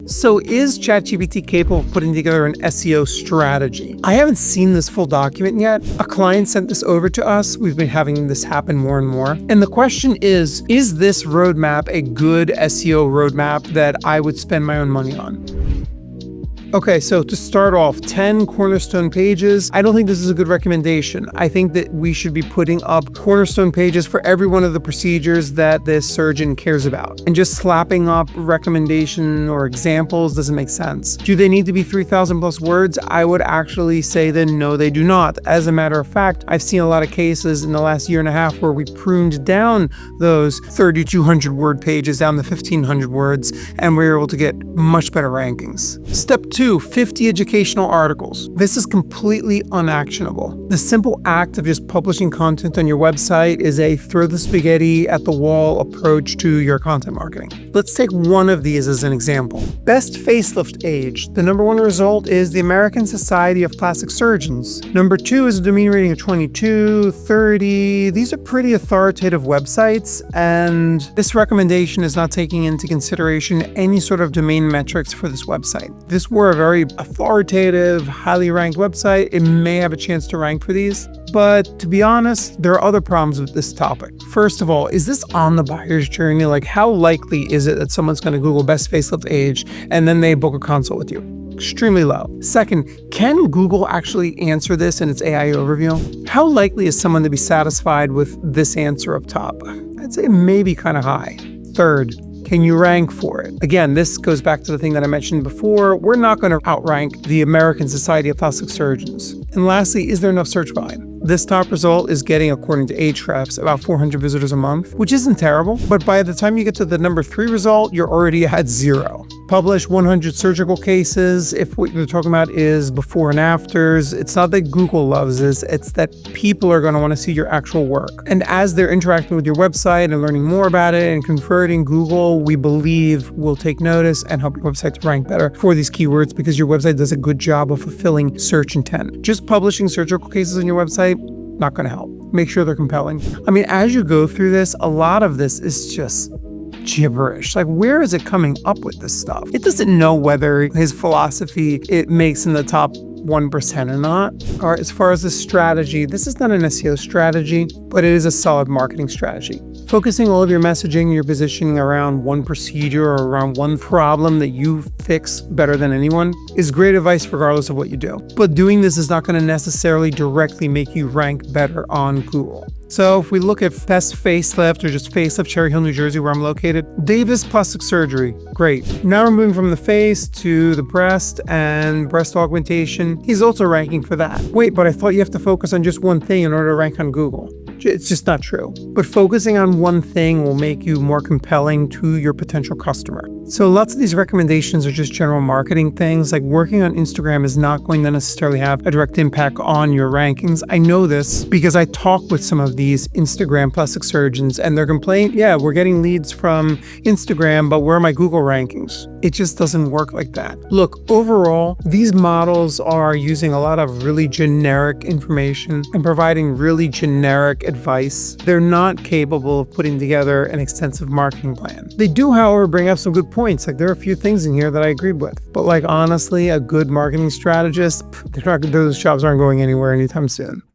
So is ChatGPT capable of putting together an SEO strategy? I haven't seen this full document yet. A client sent this over to us. We've been having this happen more and more. And the question is this roadmap a good SEO roadmap that I would spend my own money on? Okay, so to start off, 10 cornerstone pages. I don't think this is a good recommendation. I think that we should be putting up cornerstone pages for every one of the procedures that this surgeon cares about. And just slapping up recommendation or examples doesn't make sense. Do they need to be 3,000 plus words? I would actually say that no, they do not. As a matter of fact, I've seen a lot of cases in the last year and a half where we pruned down those 3,200 word pages down to 1,500 words, and we were able to get much better rankings. Step 2, 50 educational articles. This is completely unactionable. The simple act of just publishing content on your website is a throw the spaghetti at the wall approach to your content marketing. Let's take one of these as an example. Best facelift age. The number one result is the American Society of Plastic Surgeons. Number 2 is a domain rating of 22, 30. These are pretty authoritative websites, and this recommendation is not taking into consideration any sort of domain metrics for this website. This were a very authoritative, highly ranked website. It may have a chance to rank for these, but to be honest, there are other problems with this topic. First of all, is this on the buyer's journey? Like, how likely is it that someone's going to Google best facelift age and then they book a consult with you? Extremely low. Second, can Google actually answer this in its AI overview? How likely is someone to be satisfied with this answer up top? I'd say maybe kind of high. Third, can you rank for it? Again, this goes back to the thing that I mentioned before. We're not going to outrank the American Society of Plastic Surgeons. And lastly, is there enough search volume? This top result is getting, according to Ahrefs, about 400 visitors a month, which isn't terrible, but by the time you get to the number 3 result, you're already at 0. Publish 100 surgical cases. If what you're talking about is before and afters, it's not that Google loves this, it's that people are going to want to see your actual work. And as they're interacting with your website and learning more about it and converting, Google, we believe, will take notice and help your website to rank better for these keywords because your website does a good job of fulfilling search intent. Just publishing surgical cases on your website, not going to help. Make sure they're compelling. I mean, as you go through this, a lot of this is just gibberish. Like, where is it coming up with this stuff? It doesn't know whether his philosophy, it makes in the top 1% or not. Or as far as the strategy, this is not an SEO strategy, but it is a solid marketing strategy. Focusing all of your messaging, your positioning around one procedure or around one problem that you fix better than anyone is great advice regardless of what you do. But doing this is not going to necessarily directly make you rank better on Google. So if we look at best facelift or just facelift, Cherry Hill, New Jersey, where I'm located, Davis Plastic Surgery, great. Now we're moving from the face to the breast and breast augmentation. He's also ranking for that. Wait, but I thought you have to focus on just one thing in order to rank on Google. It's just not true. But focusing on one thing will make you more compelling to your potential customer. So lots of these recommendations are just general marketing things. Like working on Instagram is not going to necessarily have a direct impact on your rankings. I know this because I talk with some of these Instagram plastic surgeons and their complaint, yeah, we're getting leads from Instagram, but where are my Google rankings? It just doesn't work like that. Look, overall, these models are using a lot of really generic information and providing really generic advice. They're not capable of putting together an extensive marketing plan. They do, however, bring up some good points. Like, there are a few things in here that I agreed with. But like, honestly, a good marketing strategist, those jobs aren't going anywhere anytime soon.